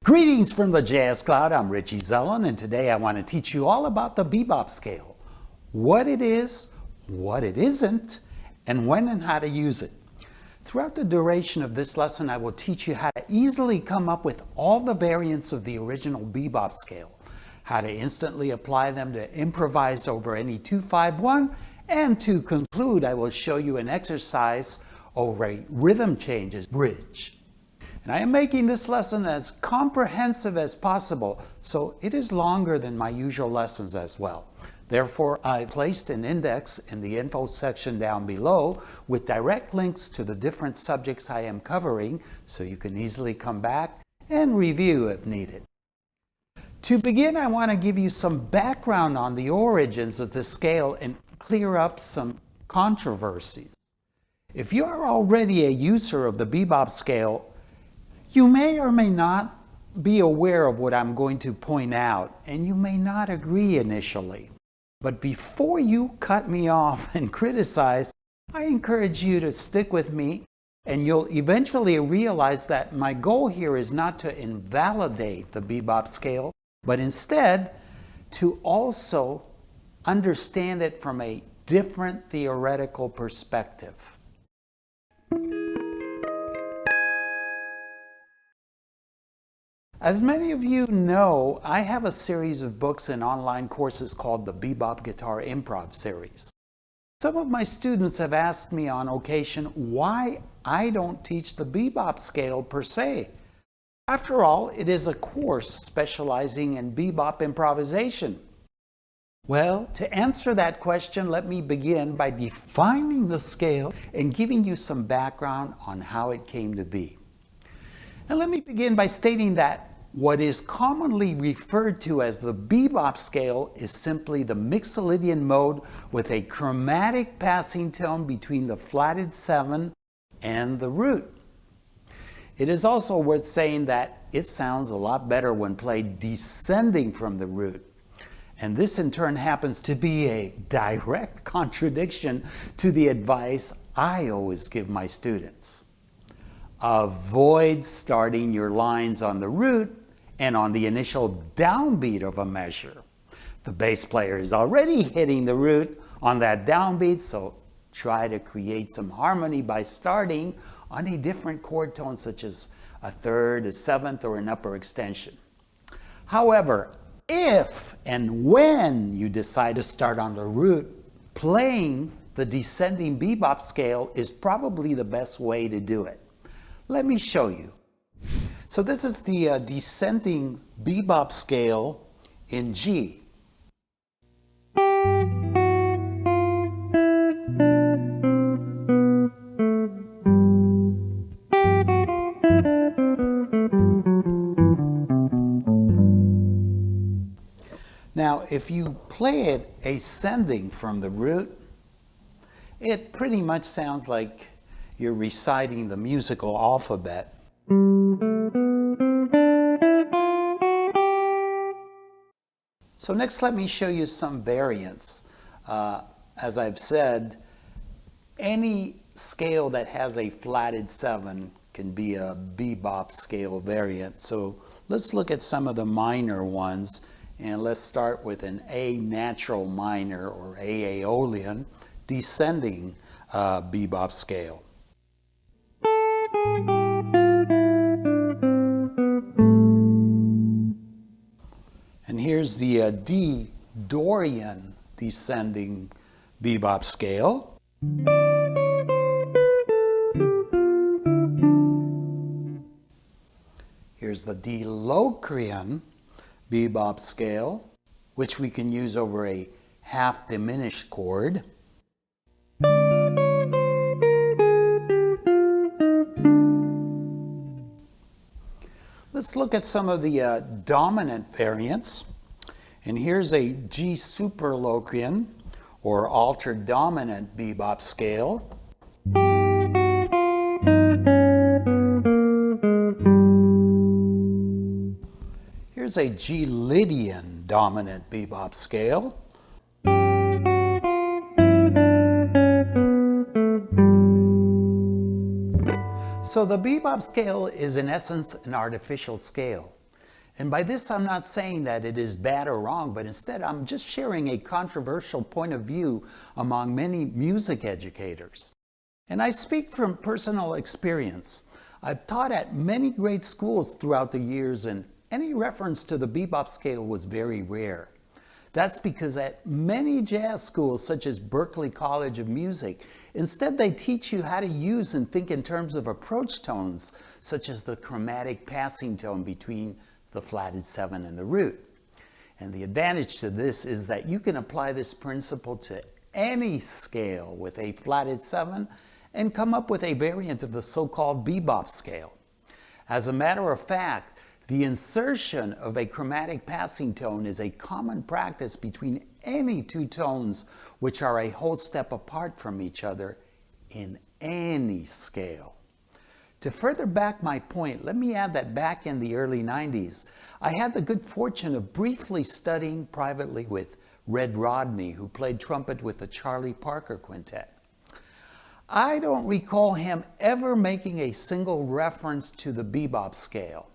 Greetings from the Jazz Cloud. I'm Richie Zellin, and today I want to teach you all about the bebop scale. What it is, what it isn't, and when and how to use it. Throughout the duration of this lesson, I will teach you how to easily come up with all the variants of the original bebop scale, how to instantly apply them to improvise over any 2-5-1, and to conclude, I will show you an exercise over a rhythm changes bridge. And I am making this lesson as comprehensive as possible, so it is longer than my usual lessons as well. Therefore, I placed an index in the info section down below with direct links to the different subjects I am covering, so you can easily come back and review if needed. To begin, I want to give you some background on the origins of the scale and clear up some controversies. If you are already a user of the bebop scale, you may or may not be aware of what I'm going to point out, and you may not agree initially. But before you cut me off and criticize, I encourage you to stick with me, and you'll eventually realize that my goal here is not to invalidate the bebop scale, but instead to also understand it from a different theoretical perspective. As many of you know, I have a series of books and online courses called the Bebop Guitar Improv Series. Some of my students have asked me on occasion why I don't teach the bebop scale per se. After all, it is a course specializing in bebop improvisation. Well, to answer that question, let me begin by defining the scale and giving you some background on how it came to be. And let me begin by stating that what is commonly referred to as the bebop scale is simply the Mixolydian mode with a chromatic passing tone between the flatted 7 and the root. It is also worth saying that it sounds a lot better when played descending from the root. And this in turn happens to be a direct contradiction to the advice I always give my students. Avoid starting your lines on the root and on the initial downbeat of a measure. The bass player is already hitting the root on that downbeat, so try to create some harmony by starting on a different chord tone, such as a third, a seventh, or an upper extension. However, if and when you decide to start on the root, playing the descending bebop scale is probably the best way to do it. Let me show you. So this is the descending bebop scale in G. Now, if you play it ascending from the root, it pretty much sounds like you're reciting the musical alphabet. So next, let me show you some variants. As I've said, any scale that has a flatted 7 can be a bebop scale variant. So let's look at some of the minor ones, and let's start with an A natural minor or A Aeolian descending bebop scale. And here's the D Dorian descending bebop scale. Here's the D Locrian bebop scale, which we can use over a half diminished chord. Let's look at some of the dominant variants. And here's a G Superlocrian or altered dominant bebop scale. Here's a G Lydian dominant bebop scale. So the bebop scale is in essence an artificial scale. And by this, I'm not saying that it is bad or wrong, but instead I'm just sharing a controversial point of view among many music educators. And I speak from personal experience. I've taught at many great schools throughout the years, and any reference to the bebop scale was very rare. That's because at many jazz schools, such as Berklee College of Music, instead they teach you how to use and think in terms of approach tones, such as the chromatic passing tone between the flatted 7 and the root. And the advantage to this is that you can apply this principle to any scale with a flatted 7 and come up with a variant of the so-called bebop scale. As a matter of fact, the insertion of a chromatic passing tone is a common practice between any two tones which are a whole step apart from each other in any scale. To further back my point, let me add that back in the early 90s, I had the good fortune of briefly studying privately with Red Rodney, who played trumpet with the Charlie Parker Quintet. I don't recall him ever making a single reference to the bebop scale.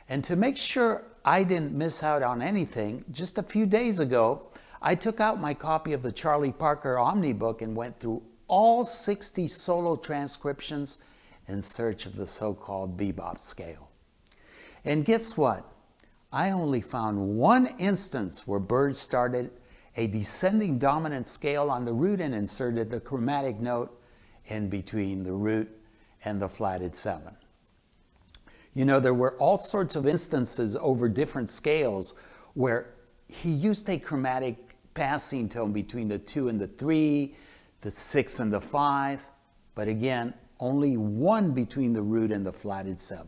And to make sure I didn't miss out on anything, just a few days ago, I took out my copy of the Charlie Parker Omnibook and went through all 60 solo transcriptions in search of the so-called bebop scale. And guess what? I only found one instance where Bird started a descending dominant scale on the root and inserted the chromatic note in between the root and the flatted 7. You know, there were all sorts of instances over different scales where he used a chromatic passing tone between the 2 and the 3, the 6 and the 5, but again, only one between the root and the flatted 7.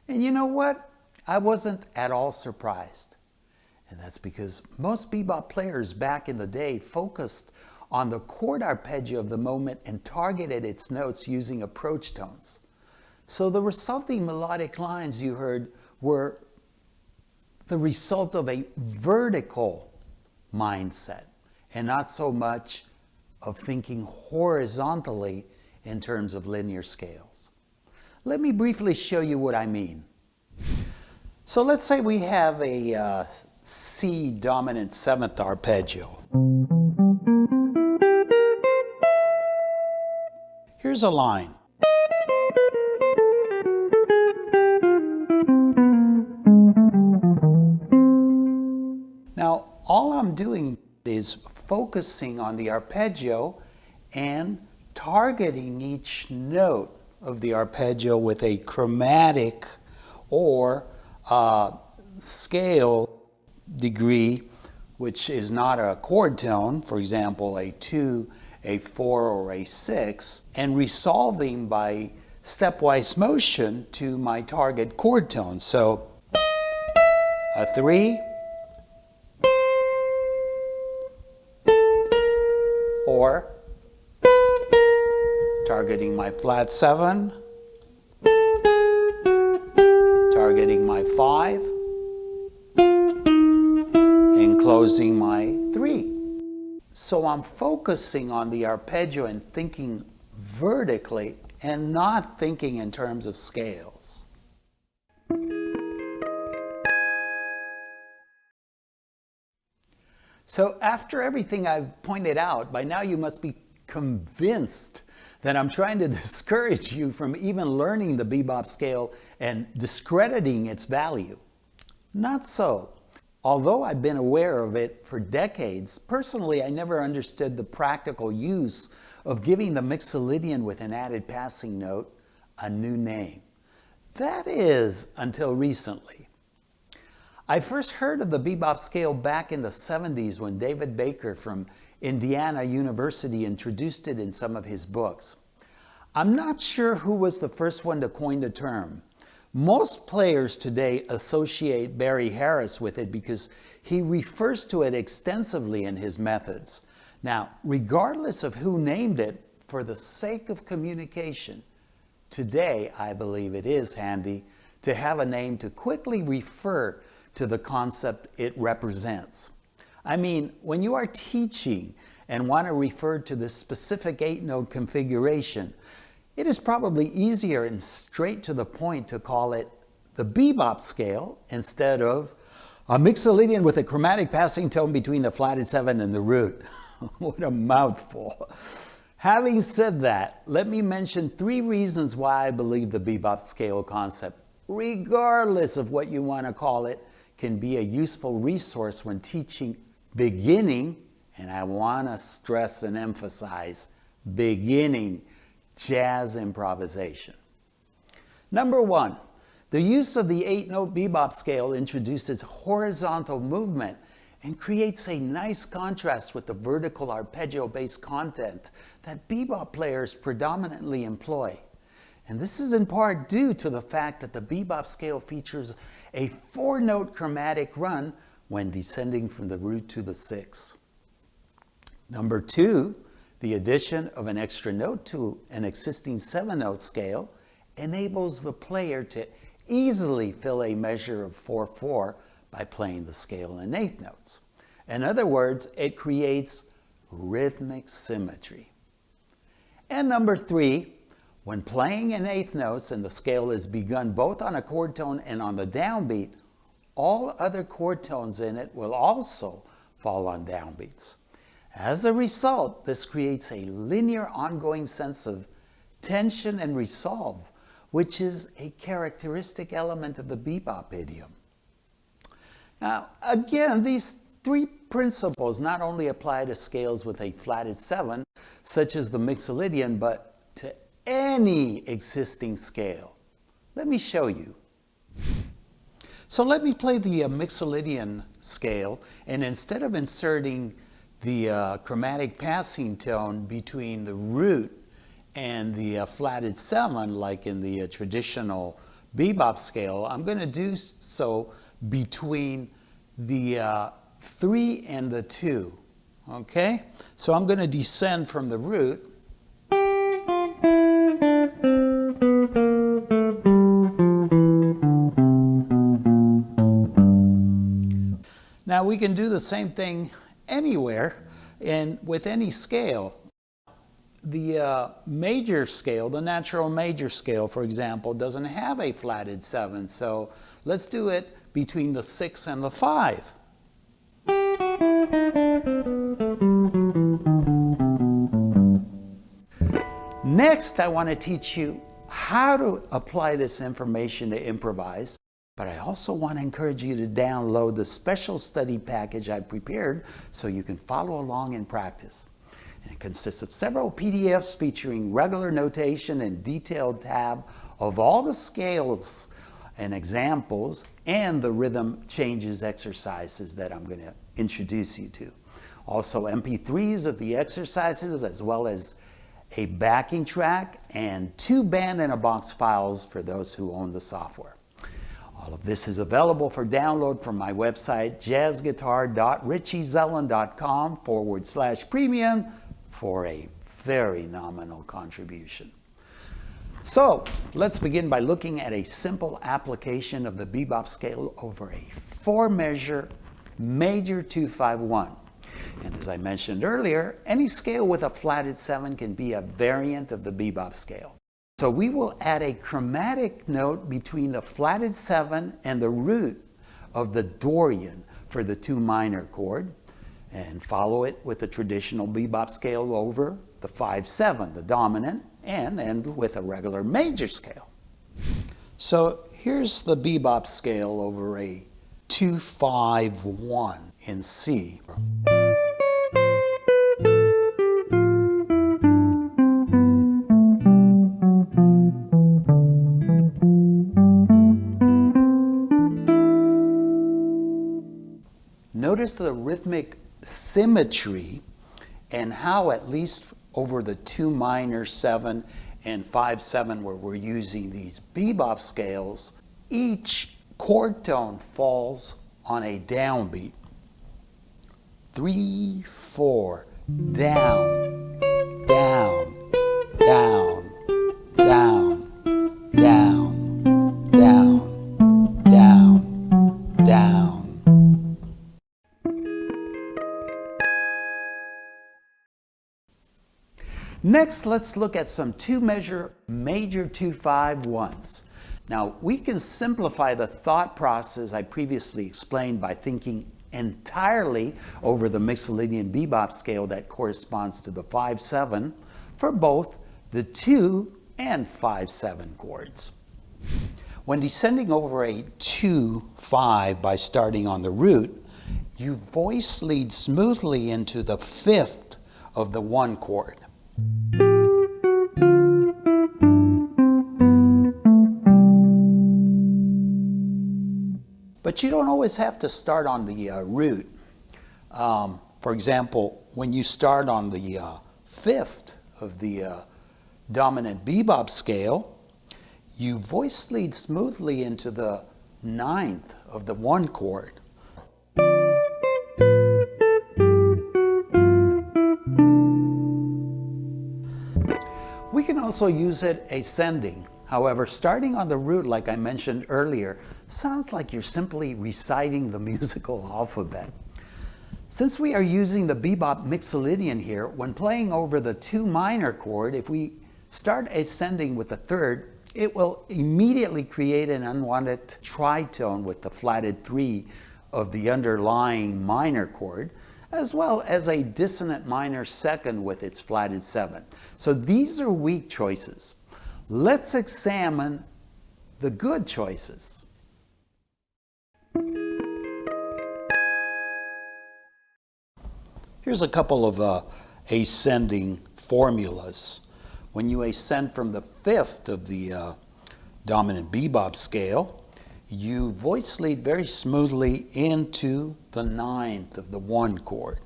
And you know what? I wasn't at all surprised. And that's because most bebop players back in the day focused on the chord arpeggio of the moment and targeted its notes using approach tones. So the resulting melodic lines you heard were the result of a vertical mindset and not so much of thinking horizontally in terms of linear scales. Let me briefly show you what I mean. So let's say we have a C dominant 7th arpeggio. Here's a line. Now, all I'm doing is focusing on the arpeggio and targeting each note of the arpeggio with a chromatic or scale degree, which is not a chord tone, for example, a 2, a 4, or a 6, and resolving by stepwise motion to my target chord tone. So, a 3, or targeting my flat 7, targeting my 5, and closing my 3. So I'm focusing on the arpeggio and thinking vertically and not thinking in terms of scales. So after everything I've pointed out, by now you must be convinced that I'm trying to discourage you from even learning the bebop scale and discrediting its value. Not so. Although I've been aware of it for decades, personally I never understood the practical use of giving the mixolydian with an added passing note a new name. That is, until recently. I first heard of the bebop scale back in the 70s when David Baker from Indiana University introduced it in some of his books. I'm not sure who was the first one to coin the term. Most players today associate Barry Harris with it because he refers to it extensively in his methods. Now, regardless of who named it, for the sake of communication, today I believe it is handy to have a name to quickly refer to the concept it represents. I mean, when you are teaching and want to refer to the specific 8-note configuration, it is probably easier and straight to the point to call it the bebop scale instead of a mixolydian with a chromatic passing tone between the flatted 7 and the root. What a mouthful. Having said that, let me mention 3 reasons why I believe the bebop scale concept, regardless of what you want to call it, can be a useful resource when teaching beginning, and I want to stress and emphasize, beginning jazz improvisation. Number 1, the use of the 8-note bebop scale introduces horizontal movement and creates a nice contrast with the vertical arpeggio-based content that bebop players predominantly employ. And this is in part due to the fact that the bebop scale features a 4-note chromatic run when descending from the root to the 6th. Number 2, the addition of an extra note to an existing 7-note scale enables the player to easily fill a measure of 4/4 by playing the scale in 8th notes. In other words, it creates rhythmic symmetry. And number 3, when playing in 8th notes and the scale is begun both on a chord tone and on the downbeat, all other chord tones in it will also fall on downbeats. As a result, this creates a linear ongoing sense of tension and resolve, which is a characteristic element of the bebop idiom. Now, again, these 3 principles not only apply to scales with a flatted 7, such as the mixolydian, but to any existing scale. Let me show you. So let me play the mixolydian scale, and instead of inserting the chromatic passing tone between the root and the flatted 7, like in the traditional bebop scale, I'm going to do so between the 3 and the 2. Okay? So I'm going to descend from the root. Now we can do the same thing anywhere and with any scale. The major scale, the natural major scale, for example, doesn't have a flatted 7. So let's do it between the 6 and the 5. Next, I want to teach you how to apply this information to improvise, but I also want to encourage you to download the special study package I prepared so you can follow along in practice. And it consists of several PDFs featuring regular notation and detailed tab of all the scales and examples and the rhythm changes exercises that I'm going to introduce you to. Also MP3s of the exercises, as well as a backing track and 2 band-in-a-box files for those who own the software. All of this is available for download from my website, jazzguitar.richiezeland.com/premium for a very nominal contribution. So let's begin by looking at a simple application of the bebop scale over a 4-measure major 2-5-1. And as I mentioned earlier, any scale with a flatted 7 can be a variant of the bebop scale. So we will add a chromatic note between the flatted 7 and the root of the Dorian for the 2 minor chord, and follow it with the traditional bebop scale over the 5-7, the dominant, and end with a regular major scale. So here's the bebop scale over a 2-5-1 in C. Notice the rhythmic symmetry and how, at least over the 2 minor 7 and 5-7, where we're using these bebop scales, each chord tone falls on a downbeat. 3, 4, down, down, down, down, down, down, down, down. Next, let's look at some 2-measure major 2-5-1s. Now, we can simplify the thought process I previously explained by thinking entirely over the Mixolydian bebop scale that corresponds to the 5/7 for both the 2 and 5/7 chords. When descending over a 2/5 by starting on the root, you voice lead smoothly into the 5th of the 1 chord. But you don't always have to start on the root. For example, when you start on the 5th of the dominant bebop scale, you voice lead smoothly into the 9th of the 1 chord. We can also use it ascending. However, starting on the root, like I mentioned earlier, sounds like you're simply reciting the musical alphabet. Since we are using the bebop Mixolydian here, when playing over the 2 minor chord, if we start ascending with the 3rd, it will immediately create an unwanted tritone with the flatted 3 of the underlying minor chord, as well as a dissonant minor 2nd with its flatted 7. So these are weak choices. Let's examine the good choices. Here's a couple of ascending formulas. When you ascend from the 5th of the dominant bebop scale, you voice lead very smoothly into the 9th of the 1 chord.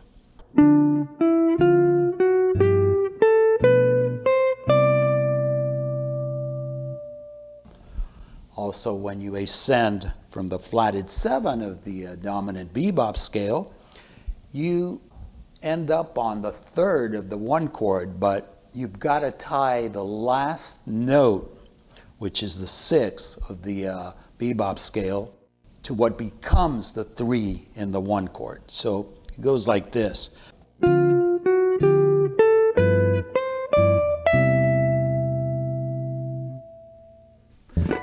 Also, when you ascend from the flatted 7 of the dominant bebop scale, you end up on the 3rd of the 1 chord, but you've got to tie the last note, which is the 6th of the bebop scale, to what becomes the 3 in the 1 chord. So it goes like this.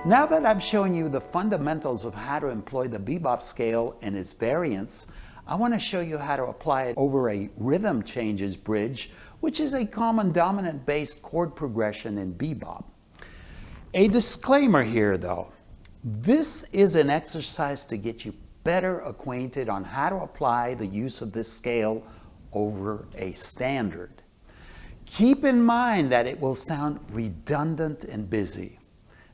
Now that I've shown you the fundamentals of how to employ the bebop scale and its variants, I want to show you how to apply it over a rhythm changes bridge, which is a common dominant-based chord progression in bebop. A disclaimer here though, this is an exercise to get you better acquainted on how to apply the use of this scale over a standard. Keep in mind that it will sound redundant and busy.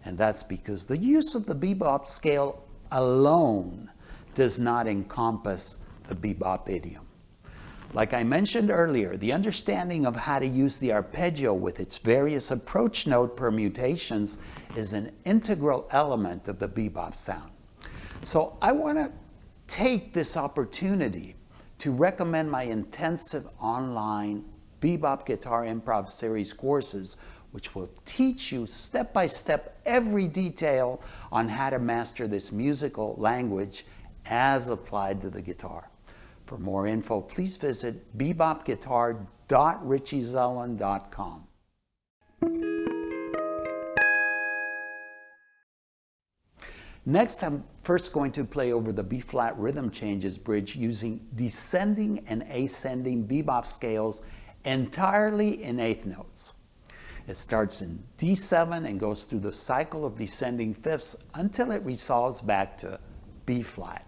And that's because the use of the bebop scale alone does not encompass the bebop idiom. Like I mentioned earlier, the understanding of how to use the arpeggio with its various approach note permutations is an integral element of the bebop sound. So I want to take this opportunity to recommend my intensive online Bebop Guitar Improv Series courses, which will teach you step by step every detail on how to master this musical language as applied to the guitar. For more info, please visit bebopguitar.richiezelland.com. Next, I'm first going to play over the B-flat rhythm changes bridge using descending and ascending bebop scales entirely in 8th notes. It starts in D7 and goes through the cycle of descending fifths until it resolves back to B-flat.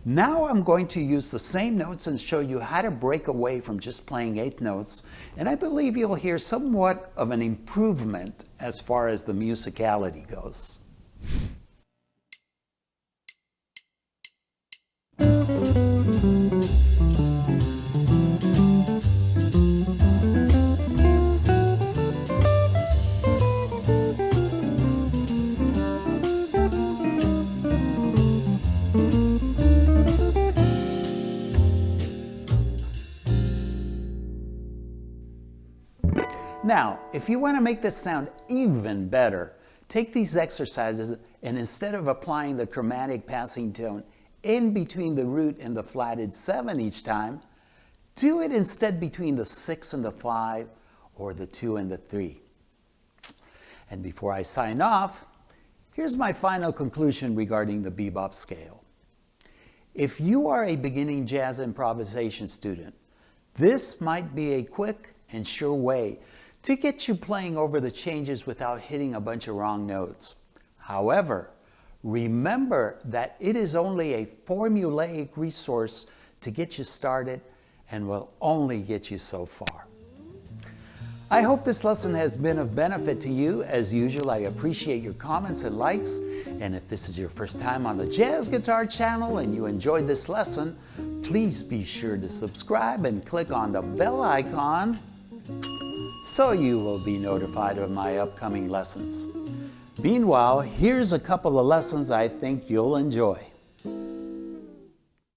Now I'm going to use the same notes and show you how to break away from just playing 8th notes, and I believe you'll hear somewhat of an improvement as far as the musicality goes. Now, if you want to make this sound even better, take these exercises and instead of applying the chromatic passing tone in between the root and the flatted 7 each time, do it instead between the 6 and the 5 or the 2 and the 3. And before I sign off, here's my final conclusion regarding the bebop scale. If you are a beginning jazz improvisation student, this might be a quick and sure way to get you playing over the changes without hitting a bunch of wrong notes. However, remember that it is only a formulaic resource to get you started and will only get you so far. I hope this lesson has been of benefit to you. As usual, I appreciate your comments and likes. And if this is your first time on the Jazz Guitar channel and you enjoyed this lesson, please be sure to subscribe and click on the bell icon so you will be notified of my upcoming lessons. Meanwhile, here's a couple of lessons I think you'll enjoy.